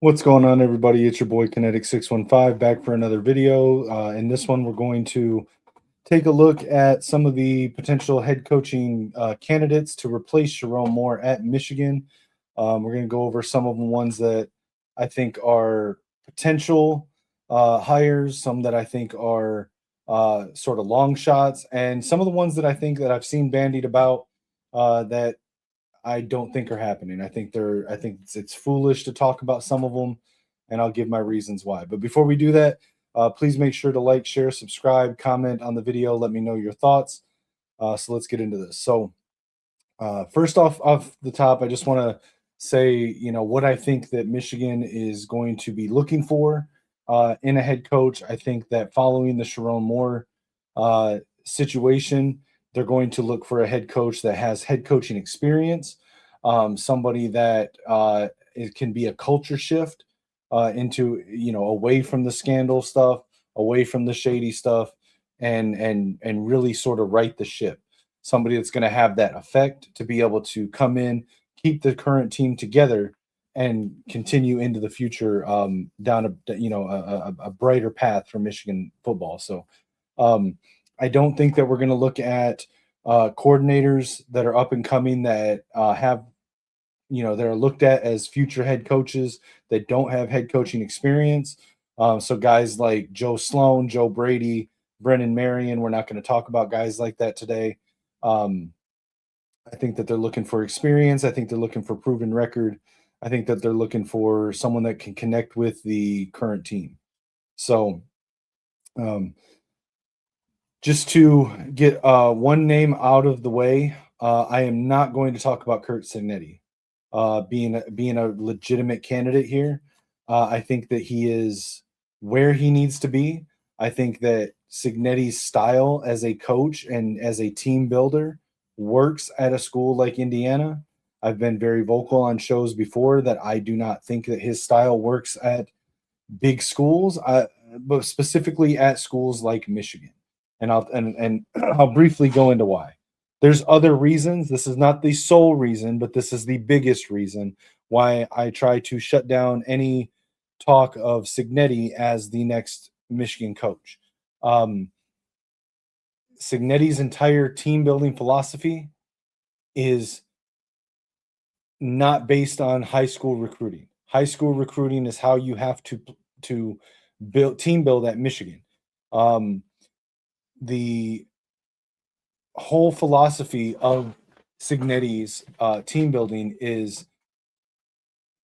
What's going on, everybody? It's your boy Kinetik 615 back for another video. In this one, we're going to take a look at some of the potential head coaching candidates to replace Sherrone Moore at Michigan. We're going to go over some of the ones that I think are potential hires, some that I think are sort of long shots, and some of the ones that I think that I've seen bandied about that I don't think are happening. I think it's foolish to talk about some of them, and I'll give my reasons why. But before we do that, please make sure to like, share, subscribe, comment on the video. Let me know your thoughts. So let's get into this. So first off the top, I just want to say, what I think that Michigan is going to be looking for in a head coach. I think that following the Sherrone Moore situation, they're going to look for a head coach that has head coaching experience, somebody that it can be a culture shift into away from the scandal stuff, away from the shady stuff, and really sort of right the ship. Somebody that's going to have that effect to be able to come in, keep the current team together, and continue into the future down a brighter path for Michigan football. So I don't think that we're going to look at coordinators that are up and coming that have that are looked at as future head coaches that don't have head coaching experience. So guys like Joe Sloan, Joe Brady, Brennan Marion, we're not going to talk about guys like that today. I think that they're looking for experience. I think they're looking for proven record. I think that they're looking for someone that can connect with the current team. So, just to get one name out of the way, I am not going to talk about Kurt Signetti being a legitimate candidate here. I think that he is where he needs to be. I think that Signetti's style as a coach and as a team builder works at a school like Indiana. I've been very vocal on shows before that I do not think that his style works at big schools, but specifically at schools like Michigan. And I'll briefly go into why. There's other reasons. This is not the sole reason, but this is the biggest reason why I try to shut down any talk of Signetti as the next Michigan coach. Signetti's entire team building philosophy is not based on high school recruiting. High school recruiting is how you have to build at Michigan. The whole philosophy of Signetti's team building is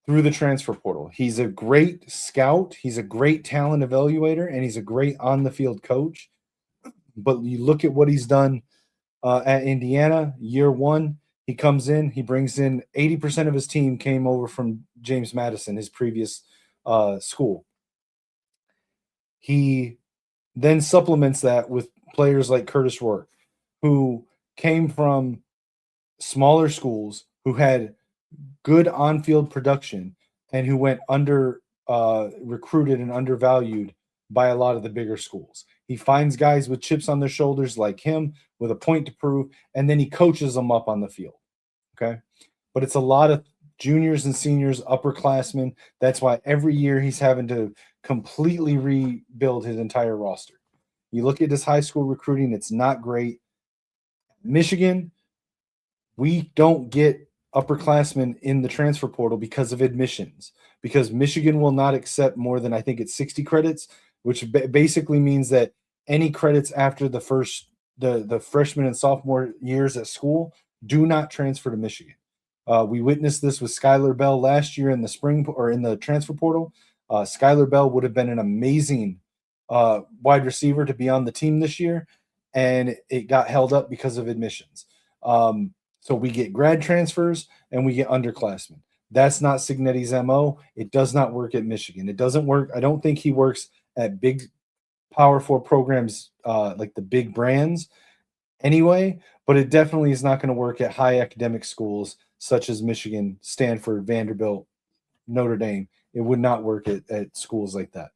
through the transfer portal. He's a great scout, he's a great talent evaluator, and he's a great on the field coach. But you look at what he's done at Indiana, year one, he comes in, he brings in 80% of his team came over from James Madison, his previous school. He then supplements that with players like Curtis Rourke, who came from smaller schools, who had good on-field production, and who went under recruited and undervalued by a lot of the bigger schools. He finds guys with chips on their shoulders like him with a point to prove, and then he coaches them up on the field. Okay. But it's a lot of juniors and seniors, upperclassmen. That's why every year he's having to completely rebuild his entire roster. You look at his high school recruiting, it's not great. Michigan, we don't get upperclassmen in the transfer portal because of admissions, because Michigan will not accept more than, I think it's 60 credits, which basically means that any credits after the freshman and sophomore years at school do not transfer to Michigan. We witnessed this with Skylar Bell last year in the spring or in the transfer portal. Skylar Bell would have been an amazing wide receiver to be on the team this year, and it got held up because of admissions. So we get grad transfers and we get underclassmen. That's not Signetti's MO. It does not work at Michigan. It doesn't work. I don't think he works at big Power 4 programs like the big brands anyway, but it definitely is not going to work at high academic schools such as Michigan, Stanford, Vanderbilt, Notre Dame. It would not work at schools like that.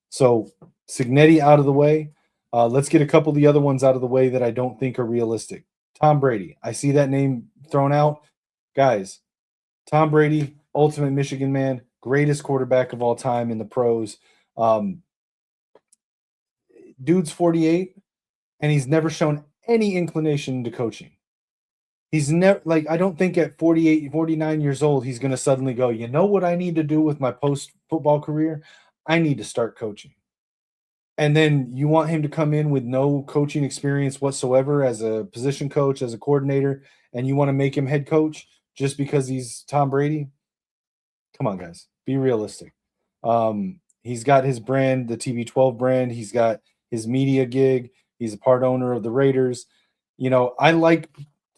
So Signetti out of the way. Let's get a couple of the other ones out of the way that I don't think are realistic. Tom Brady. I see that name thrown out. Guys, Tom Brady, ultimate Michigan man, greatest quarterback of all time in the pros. Um, Dude's 48, and he's never shown any inclination into coaching. He's never like I don't think at 48, 49 years old he's going to suddenly go, "You know what I need to do with my post football career? I need to start coaching." And then you want him to come in with no coaching experience whatsoever as a position coach, as a coordinator, and you want to make him head coach just because he's Tom Brady? Come on, guys. Be realistic. He's got his brand, the TB12 brand. He's got his media gig. He's a part owner of the Raiders. I like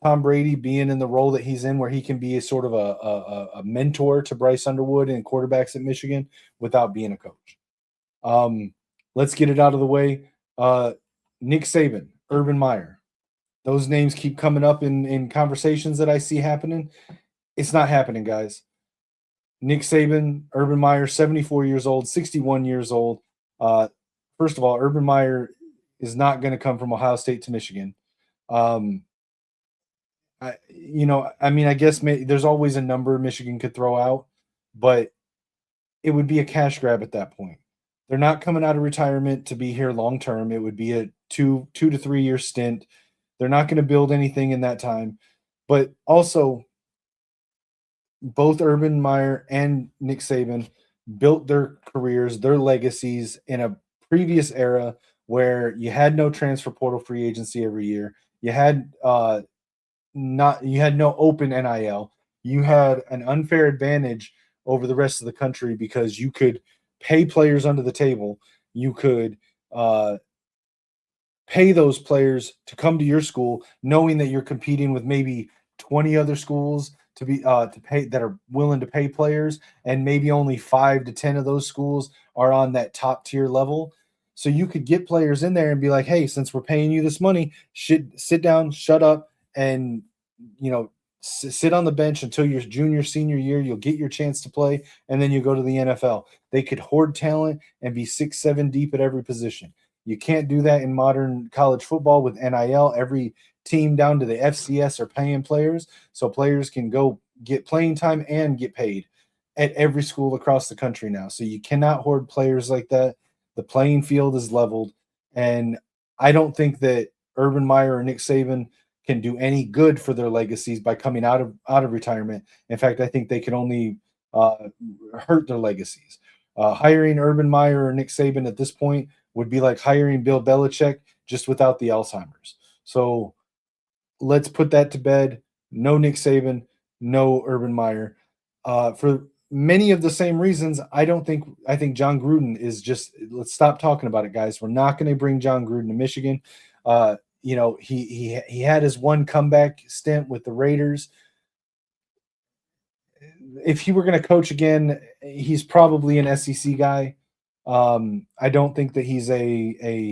Tom Brady being in the role that he's in, where he can be a sort of a mentor to Bryce Underwood and quarterbacks at Michigan without being a coach. Let's get it out of the way. Nick Saban, Urban Meyer. Those names keep coming up in conversations that I see happening. It's not happening, guys. Nick Saban, Urban Meyer, 74 years old, 61 years old. First of all, Urban Meyer is not going to come from Ohio State to Michigan. Um, I guess there's always a number Michigan could throw out, but it would be a cash grab at that point. They're not coming out of retirement to be here long term. It would be a 2 to 3 year stint. They're not going to build anything in that time. But also, both Urban Meyer and Nick Saban built their careers, their legacies in a previous era where you had no transfer portal free agency every year. You had no open NIL. You had an unfair advantage over the rest of the country because you could pay players under the table. You could pay those players to come to your school, knowing that you're competing with maybe 20 other schools to pay that are willing to pay players, and maybe only 5 to 10 of those schools are on that top tier level. So you could get players in there and be like, "Hey, since we're paying you this money, sit down, shut up, and sit on the bench until your junior, senior year. You'll get your chance to play, and then you go to the NFL." They could hoard talent and be 6, 7 deep at every position. You can't do that in modern college football with NIL. Every team down to the FCS are paying players, so players can go get playing time and get paid at every school across the country now. So you cannot hoard players like that. The playing field is leveled, and I don't think that Urban Meyer or Nick Saban can do any good for their legacies by coming out of retirement. In fact, I think they can only hurt their legacies. Hiring Urban Meyer or Nick Saban at this point would be like hiring Bill Belichick just without the Alzheimer's. So let's put that to bed. No Nick Saban, no Urban Meyer. For many of the same reasons, I think John Gruden is just, let's stop talking about it, guys. We're not going to bring John Gruden to Michigan. He had his one comeback stint with the Raiders. If he were going to coach again, he's probably an SEC guy. I don't think that he's a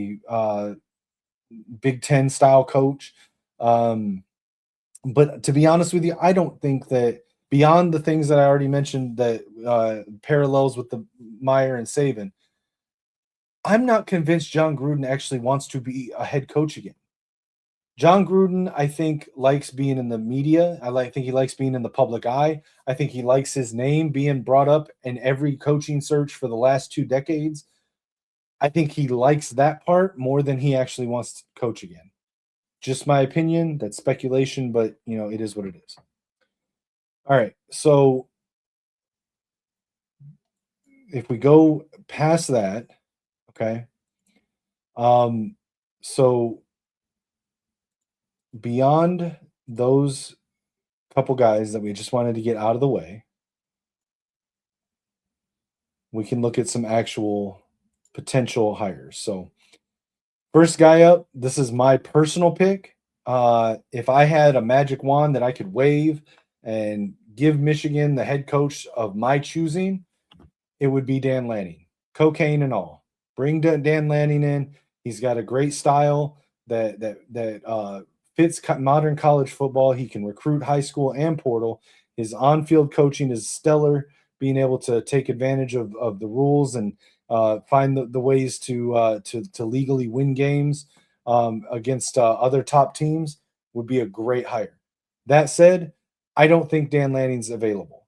Big Ten style coach. But to be honest with you, I don't think that, beyond the things that I already mentioned that parallels with the Meyer and Saban, I'm not convinced John Gruden actually wants to be a head coach again. John Gruden, I think, likes being in the media. Think he likes being in the public eye. I think he likes his name being brought up in every coaching search for the last 2 decades. I think he likes that part more than he actually wants to coach again. Just my opinion. That's speculation, but it is what it is. All right. So if we go past that, okay. So beyond those couple guys that we just wanted to get out of the way, we can look at some actual potential hires. So first guy up, this is my personal pick. If I had a magic wand that I could wave and give Michigan the head coach of my choosing, it would be Dan Lanning, cocaine and all. Bring Dan Lanning in. He's got a great style that fits modern college football. He can recruit high school and portal. His on-field coaching is stellar, being able to take advantage of the rules and find the ways to legally win games against other top teams would be a great hire. That said, I don't think Dan Lanning's available.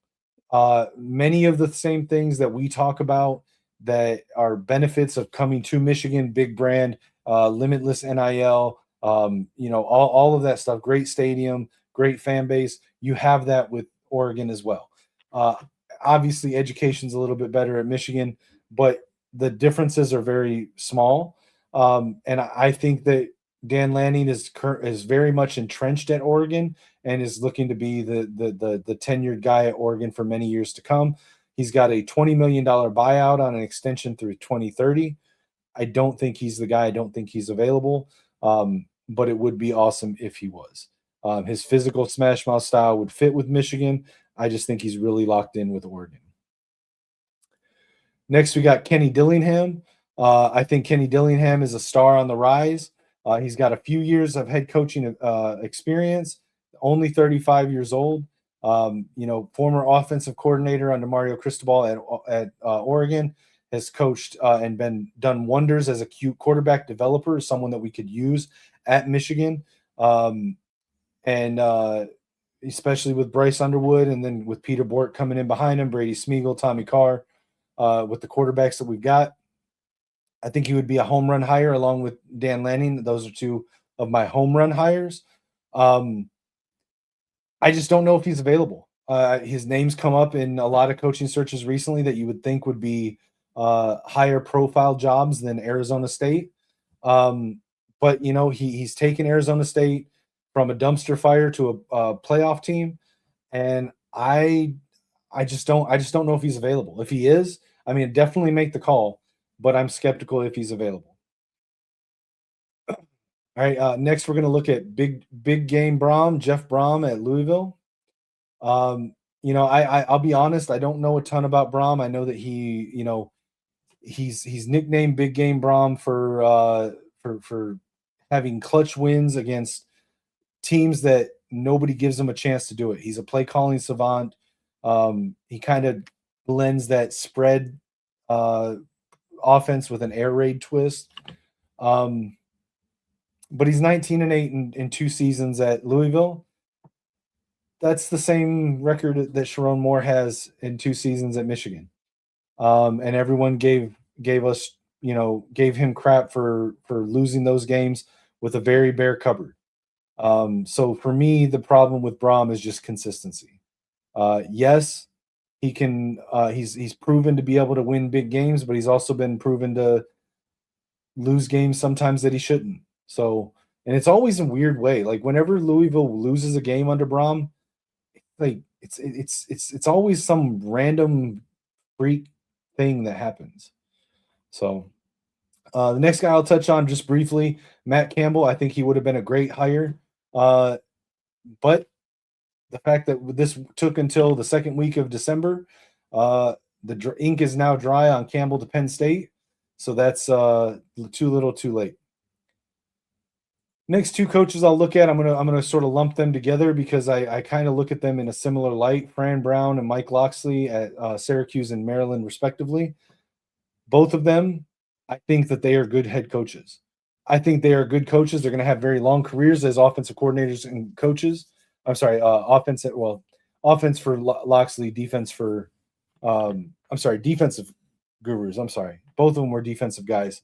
Many of the same things that we talk about that are benefits of coming to Michigan, big brand, limitless NIL, all of that stuff, great stadium, great fan base. You have that with Oregon as well. Uh, Obviously, education's a little bit better at Michigan, but the differences are very small. And I think that Dan Lanning is very much entrenched at Oregon and is looking to be the tenured guy at Oregon for many years to come. He's got a $20 million buyout on an extension through 2030. I don't think he's the guy. I don't think he's available. But it would be awesome if he was. His physical smash mouth style would fit with Michigan. I just think he's really locked in with Oregon. Next, we got Kenny Dillingham. I think Kenny Dillingham is a star on the rise. He's got a few years of head coaching experience, only 35 years old. Former offensive coordinator under Mario Cristobal at Oregon, has coached and done wonders as a cute quarterback developer, someone that we could use at Michigan. And especially with Bryce Underwood and then with Peter Bork coming in behind him, Brady Smeagol, Tommy Carr, with the quarterbacks that we've got. I think he would be a home run hire along with Dan Lanning. Those are two of my home run hires. I just don't know if he's available. His name's come up in a lot of coaching searches recently that you would think would be higher profile jobs than Arizona State. But he's taken Arizona State from a dumpster fire to a playoff team, and I just don't know if he's available. If he is, I mean, definitely make the call, but I'm skeptical if he's available. All right, next we're going to look at big game Jeff Brom at Louisville. I'll be honest, I don't know a ton about Brom. I know that he's nicknamed Big Game Brom for having clutch wins against teams that nobody gives him a chance to do it. He's a play calling savant. He kind of blends that spread offense with an air raid twist. But he's 19-8 in 2 seasons at Louisville. That's the same record that Sherrone Moore has in 2 seasons at Michigan. And everyone gave him crap for losing those games with a very bare cupboard. So for me, the problem with Brom is just consistency. Yes, he can. He's proven to be able to win big games, but he's also been proven to lose games sometimes that he shouldn't. So, and it's always a weird way. Like whenever Louisville loses a game under Brom, like it's always some random freak thing that happens. So the next guy I'll touch on just briefly, Matt Campbell. I think he would have been a great hire, but the fact that this took until the second week of December, the ink is now dry on Campbell to Penn State, so that's too little, too late. Next 2 coaches I'll look at, I'm gonna sort of lump them together because I kind of look at them in a similar light. Fran Brown and Mike Locksley at Syracuse and Maryland, respectively. Both of them, I think that they are good head coaches. I think they are good coaches. They're going to have very long careers as offensive coordinators and coaches. I'm sorry, offense for Locksley, defense for defensive gurus. I'm sorry. Both of them were defensive guys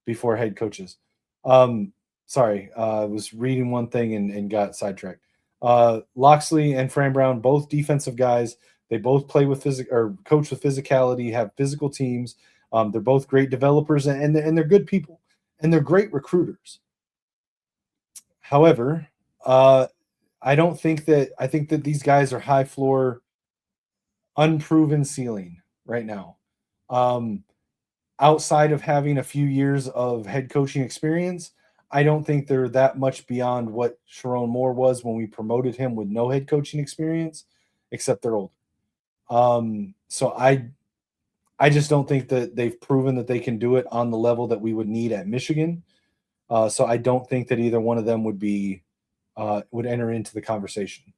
before head coaches. I was reading one thing and got sidetracked. Locksley and Fran Brown, both defensive guys. They both play with coach with physicality, have physical teams. They're both great developers and they're good people and they're great recruiters. However, I think that these guys are high floor, unproven ceiling right now. Outside of having a few years of head coaching experience, I don't think they're that much beyond what Sherrone Moore was when we promoted him with no head coaching experience, except they're older. So I just don't think that they've proven that they can do it on the level that we would need at Michigan. So I don't think that either one of them would enter into the conversation.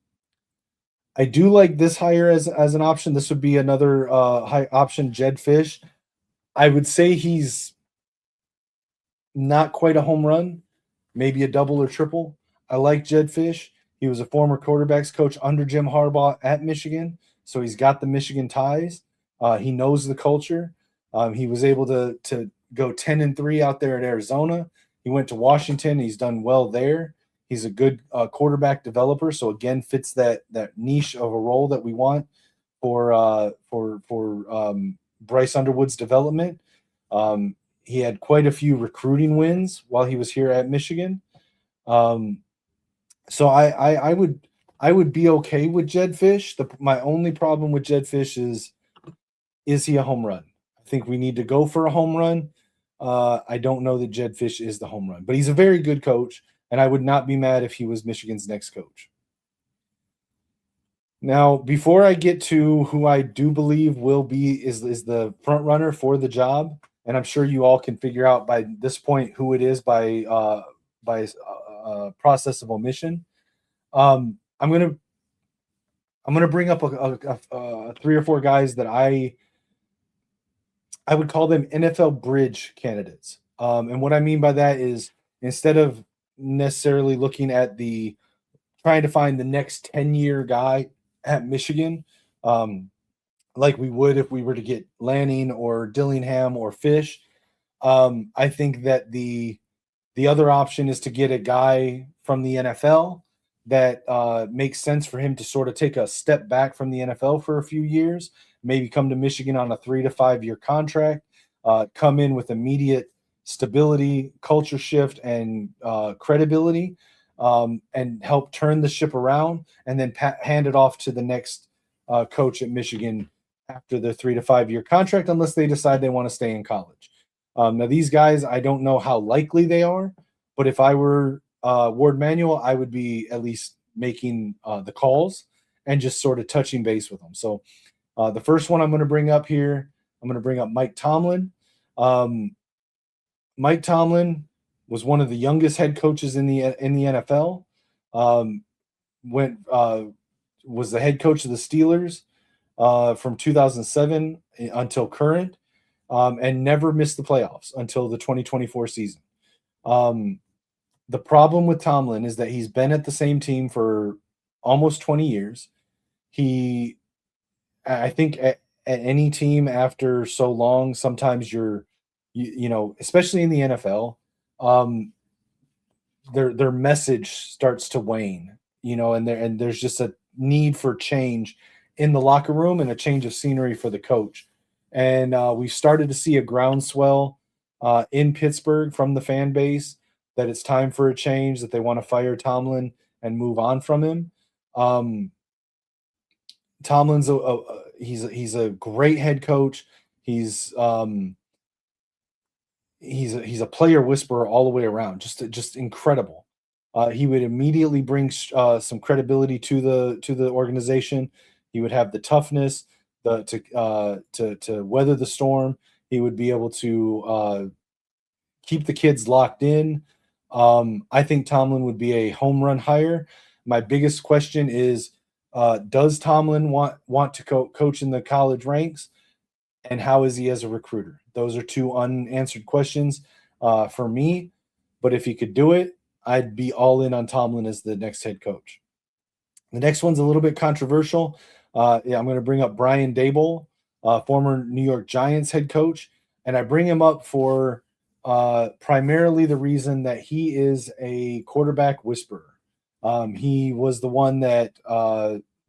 I do like this hire as an option. This would be another high option, Jedd Fisch. I would say he's not quite a home run, maybe a double or triple. I like Jedd Fisch. He was a former quarterbacks coach under Jim Harbaugh at Michigan. so he's got the Michigan ties. He knows the culture. He was able to go 10-3 out there at Arizona. He went to Washington. He's done well there. He's a good quarterback developer. So again, fits that niche of a role that we want for Bryce Underwood's development. He had quite a few recruiting wins while he was here at Michigan. So I would be okay with Jedd Fisch. My only problem with Jedd Fisch is he a home run? I think we need to go for a home run. I don't know that Jedd Fisch is the home run, but he's a very good coach, and I would not be mad if he was Michigan's next coach. Now, before I get to who I do believe is the front runner for the job, and I'm sure you all can figure out by this point who it is by process of omission. I'm gonna bring up a 3 or 4 guys that I would call them NFL bridge candidates. And what I mean by that is instead of necessarily looking at trying to find the next 10-year guy at Michigan, like we would if we were to get Lanning or Dillingham or Fish, I think that the other option is to get a guy from the NFL that makes sense for him to sort of take a step back from the NFL for a few years, maybe come to Michigan on a 3 to 5 year contract, come in with immediate stability, culture shift, and credibility, and help turn the ship around, and then hand it off to the next coach at Michigan after the 3 to 5 year contract, unless they decide they want to stay in college. Now, these guys, I don't know how likely they are, but if I were Ward Manuel, I would be at least making the calls and just sort of touching base with them. So the first one I'm going to bring up here, I'm going to bring up Mike Tomlin. Mike Tomlin was one of the youngest head coaches in the NFL. Was the head coach of the Steelers from 2007 until current, and never missed the playoffs until the 2024 season. The problem with Tomlin is that he's been at the same team for almost 20 years. I think at any team after so long, sometimes especially in the NFL, their message starts to wane, and there's just a need for change in the locker room and a change of scenery for the coach. And we've started to see a groundswell in Pittsburgh from the fan base that it's time for a change, that they want to fire Tomlin and move on from him. Tomlin's he's a great head coach. He's a player whisperer all the way around. Just incredible. He would immediately bring some credibility to the organization. He would have the toughness to weather the storm. He would be able to keep the kids locked in. I think Tomlin would be a home run hire. My biggest question is, does Tomlin want to coach in the college ranks, and how is he as a recruiter? Those are 2 unanswered questions for me. But if he could do it, I'd be all in on Tomlin as the next head coach. The next one's a little bit controversial. I'm going to bring up Brian Daboll, former New York Giants head coach, and I bring him up for primarily the reason that he is a quarterback whisperer. He was the one that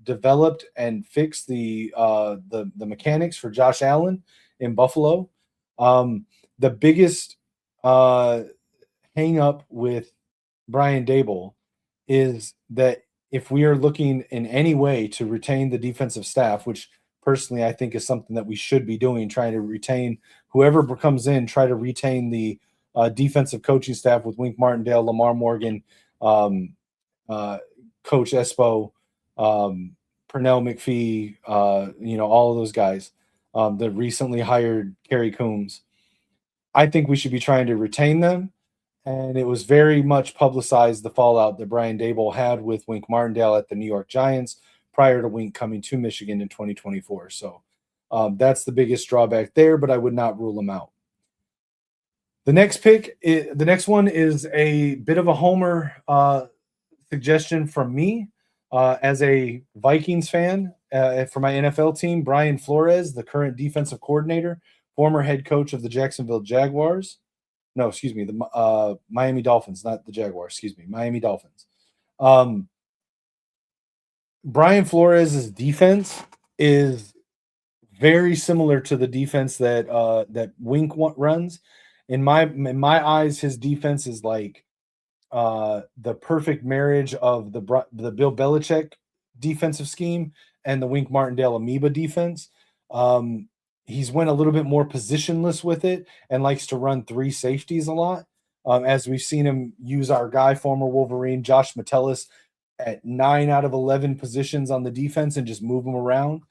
developed and fixed the mechanics for Josh Allen in Buffalo. The biggest hang up with Brian Daboll is that if we are looking in any way to retain the defensive staff, which personally I think is something that we should be doing, trying to retain whoever comes in, try to retain the defensive coaching staff with Wink Martindale, Lamar Morgan, Coach Espo, Pernell McPhee, all of those guys that recently hired Kerry Coombs. I think we should be trying to retain them. And it was very much publicized, the fallout that Brian Daboll had with Wink Martindale at the New York Giants prior to Wink coming to Michigan in 2024. So that's the biggest drawback there, but I would not rule him out. The next one is a bit of a homer suggestion from me. As a Vikings fan, for my NFL team, Brian Flores, the current defensive coordinator, former head coach of the Jacksonville Jaguars. No, excuse me, the Miami Dolphins, not the Jaguars. Excuse me, Miami Dolphins. Um, Brian Flores' defense is very similar to the defense that runs. In my eyes, his defense is like the perfect marriage of the Bill Belichick defensive scheme and the Wink Martindale amoeba defense. Um, he's went a little bit more positionless with it and likes to run three safeties a lot. As we've seen him use our guy, former Wolverine Josh Metellus, at 9 out of 11 positions on the defense and just move them around.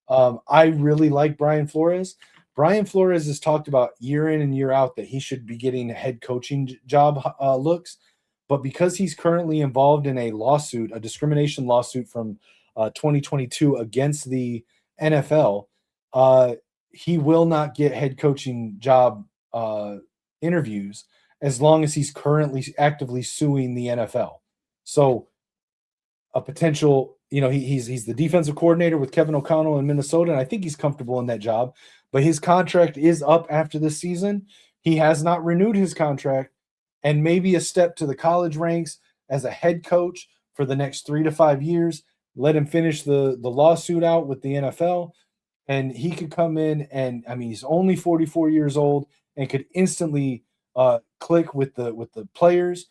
I really like Brian Flores. Brian Flores has talked about year in and year out that he should be getting head coaching job looks, but because he's currently involved in a lawsuit, a discrimination lawsuit from 2022 against the NFL, uh, he will not get head coaching job interviews as long as he's currently actively suing the NFL. So a potential, he's the defensive coordinator with Kevin O'Connell in Minnesota, and I think he's comfortable in that job. But his contract is up after this season. He has not renewed his contract, and maybe a step to the college ranks as a head coach for the next 3 to 5 years. Let him finish the lawsuit out with the NFL, and he could come in and I mean he's only 44 years old and could instantly click with the players,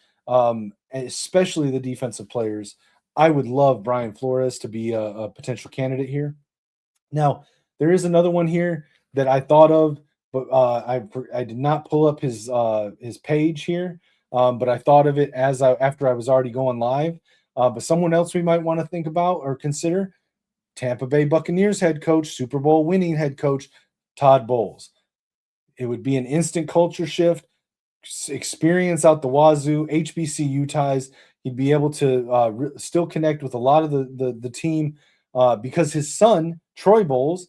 especially the defensive players. I would love Brian Flores to be a potential candidate here. Now, there is another one here that I thought of, but I did not pull up his page here. But I thought of it after I was already going live. But someone else we might want to think about or consider: Tampa Bay Buccaneers head coach, Super Bowl winning head coach Todd Bowles. It would be an instant culture shift, experience out the wazoo, HBCU ties. He'd be able to still connect with a lot of the team because his son Troy Bowles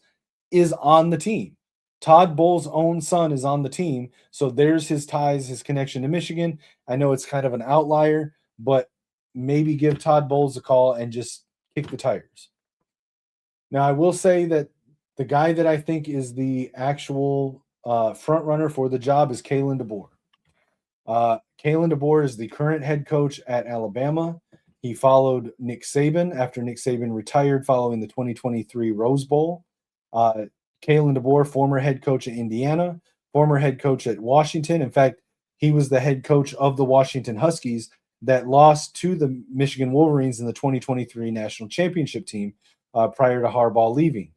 is on the team. Todd Bowles' own son is on the team, so there's his ties, his connection to Michigan. I know it's kind of an outlier, but maybe give Todd Bowles a call and just kick the tires. Now, I will say that the guy that I think is the actual front runner for the job is Kalen DeBoer. Kalen DeBoer is the current head coach at Alabama. He followed Nick Saban after Nick Saban retired following the 2023 Rose Bowl. Kalen DeBoer, former head coach at Indiana, former head coach at Washington. In fact, he was the head coach of the Washington Huskies that lost to the Michigan Wolverines in the 2023 national championship team prior to Harbaugh leaving.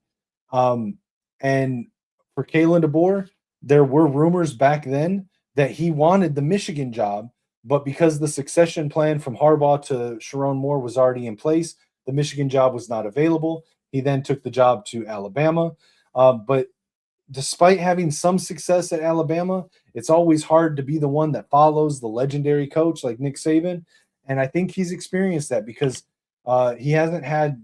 And for Kalen DeBoer, there were rumors back then that he wanted the Michigan job, but because the succession plan from Harbaugh to Sherrone Moore was already in place, the Michigan job was not available. He then took the job to Alabama. But despite having some success at Alabama, it's always hard to be the one that follows the legendary coach like Nick Saban. And I think he's experienced that because he hasn't had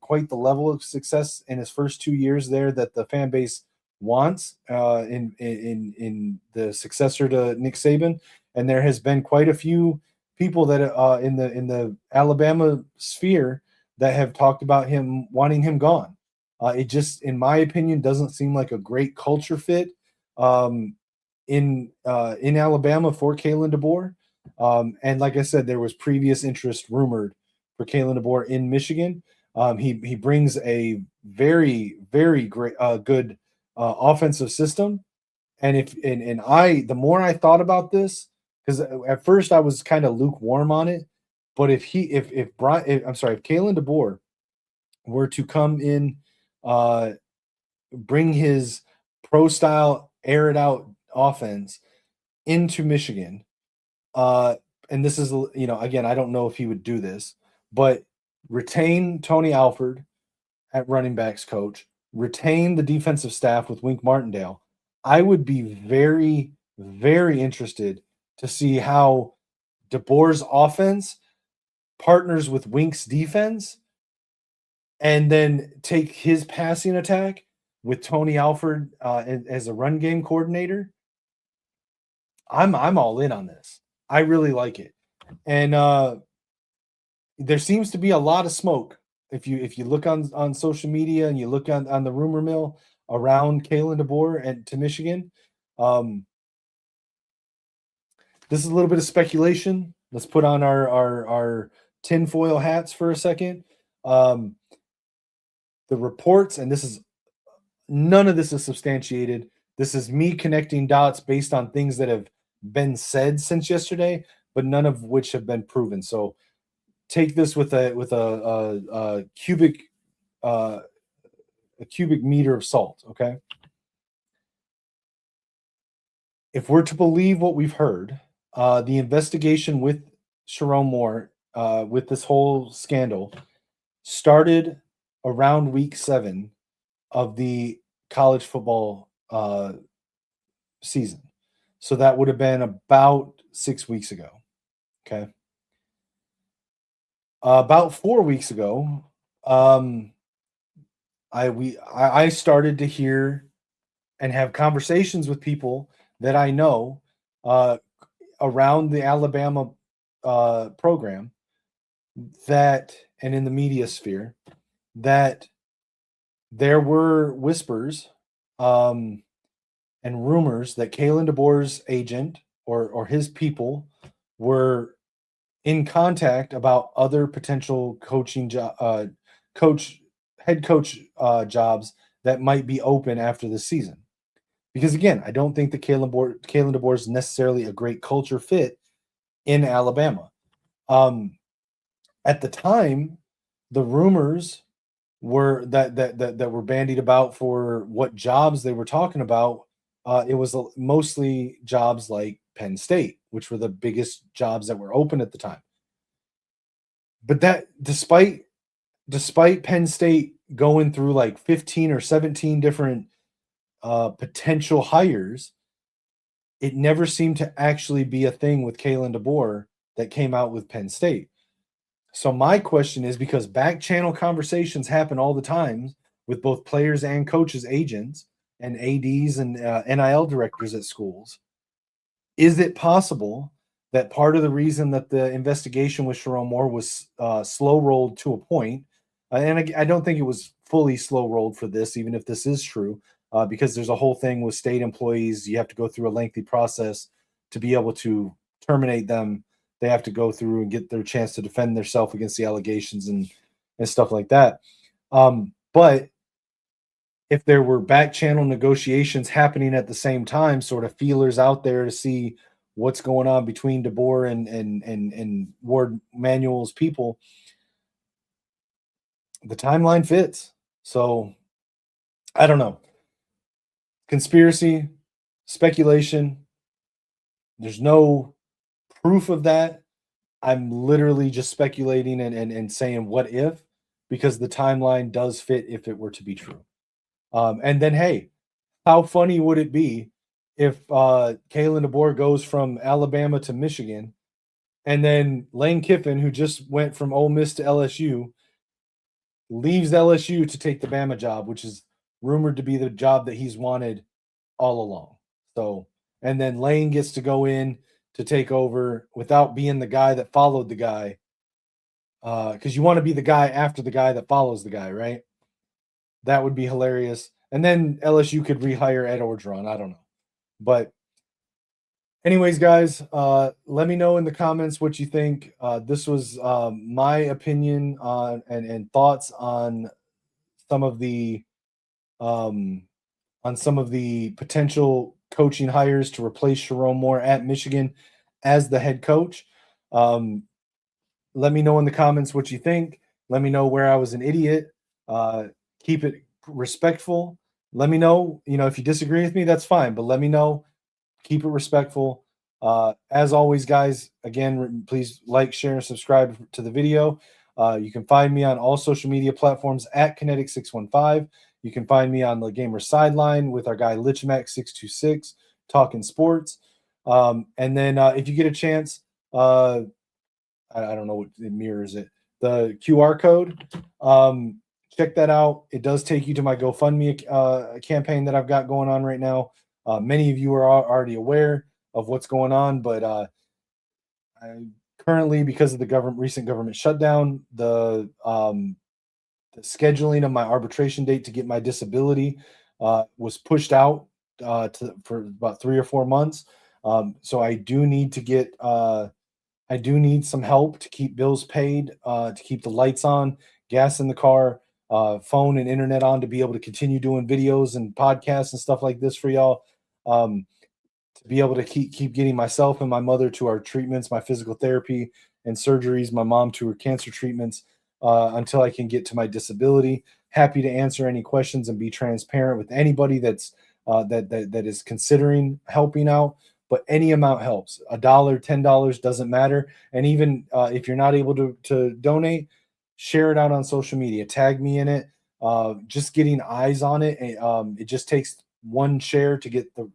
quite the level of success in his first 2 years there that the fan base wants in the successor to Nick Saban. And there has been quite a few people that in the Alabama sphere that have talked about him wanting him gone. It just, in my opinion, doesn't seem like a great culture fit in Alabama for Kalen DeBoer. And like I said, there was previous interest rumored for Kalen DeBoer in Michigan. He brings a very great good offensive system. And the more I thought about this, because at first I was kind of lukewarm on it, but if Kalen DeBoer were to come in, bring his pro style, air it out offense into Michigan, and this is, again, I don't know if he would do this, but retain Tony Alford at running backs coach, retain the defensive staff with Wink Martindale. I would be very, very interested to see how DeBoer's offense partners with Wink's defense and then take his passing attack with Tony Alford as a run game coordinator. I'm all in on this. I really like it. And there seems to be a lot of smoke. If you look on social media and you look on the rumor mill around Kalen DeBoer and to Michigan, um, this is a little bit of speculation. Let's put on our tinfoil hats for a second. Um, the reports, and this is none of this is substantiated. This is me connecting dots based on things that have been said since yesterday, but none of which have been proven. So take this with a cubic uh, a cubic meter of salt. Okay, if we're to believe what we've heard, the investigation with Sherrone Moore, with this whole scandal, started around week 7 of the college football season. So that would have been about 6 weeks ago. Okay. About 4 weeks ago, I started to hear and have conversations with people that I know around the Alabama program that, and in the media sphere, that there were whispers and rumors that Kalen DeBoer's agent or his people were in contact about other potential head coach jobs that might be open after the season. Because again, I don't think that Kalen DeBoer is necessarily a great culture fit in Alabama. At the time, the rumors were that were bandied about for what jobs they were talking about. It was mostly jobs like Penn State, which were the biggest jobs that were open at the time. But that despite Penn State going through like 15 or 17 different potential hires, it never seemed to actually be a thing with Kalen DeBoer that came out with Penn State. So my question is, because back channel conversations happen all the time with both players and coaches, agents, and ADs and NIL directors at schools, is it possible that part of the reason that the investigation with Sherrone Moore was slow rolled to a point, and I don't think it was fully slow rolled for this, even if this is true, because there's a whole thing with state employees. You have to go through a lengthy process to be able to terminate them. They have to go through and get their chance to defend themselves against the allegations and stuff like that. But if there were back channel negotiations happening at the same time, sort of feelers out there to see what's going on between DeBoer and Ward Manuel's people, the timeline fits. So I don't know. Conspiracy, speculation. There's no proof of that. I'm literally just speculating and saying what if, because the timeline does fit if it were to be true. And then, hey, how funny would it be if Kalen DeBoer goes from Alabama to Michigan, and then Lane Kiffin, who just went from Ole Miss to LSU, leaves LSU to take the Bama job, which is rumored to be the job that he's wanted all along. So, and then Lane gets to go in to take over without being the guy that followed the guy. Because you want to be the guy after the guy that follows the guy, right? That would be hilarious. And then LSU could rehire Ed Orgeron. I don't know. But anyways, guys, let me know in the comments what you think. This was my opinion on and thoughts on some of the potential coaching hires to replace Sherrone Moore at Michigan as the head coach. Let me know in the comments what you think. Let me know where I was an idiot. Keep it respectful. Let me know, if you disagree with me, that's fine, but let me know. Keep it respectful. As always, guys, again, please like, share, and subscribe to the video. You can find me on all social media platforms at Kinetik615. You can find me on the Gamer Sideline with our guy Lichmac626 talking sports. And then if you get a chance, I don't know what it mirrors it. The QR code. Check that out. It does take you to my GoFundMe campaign that I've got going on right now. Many of you are already aware of what's going on, but I currently, because of the recent government shutdown, the scheduling of my arbitration date to get my disability was pushed out for about 3 or 4 months. So I do need some help to keep bills paid, to keep the lights on, gas in the car, phone and internet on, to be able to continue doing videos and podcasts and stuff like this for y'all. Um, to be able to keep getting myself and my mother to our treatments, my physical therapy and surgeries, my mom to her cancer treatments, until I can get to my disability. Happy to answer any questions and be transparent with anybody that is considering helping out. But any amount helps. $1, $10 doesn't matter. And even if you're not able to donate, share it out on social media. Tag me in it. Just getting eyes on it. It just takes one share to get the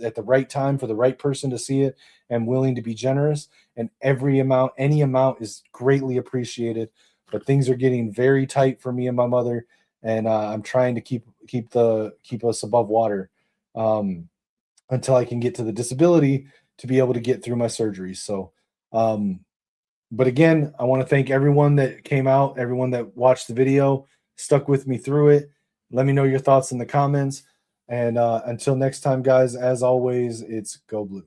at the right time for the right person to see it and willing to be generous. And any amount is greatly appreciated. But things are getting very tight for me and my mother, and I'm trying to keep us above water until I can get to the disability to be able to get through my surgeries. So, um, but again, I want to thank everyone that came out, everyone that watched the video, stuck with me through it. Let me know your thoughts in the comments. And until next time, guys, as always, it's Go Blue.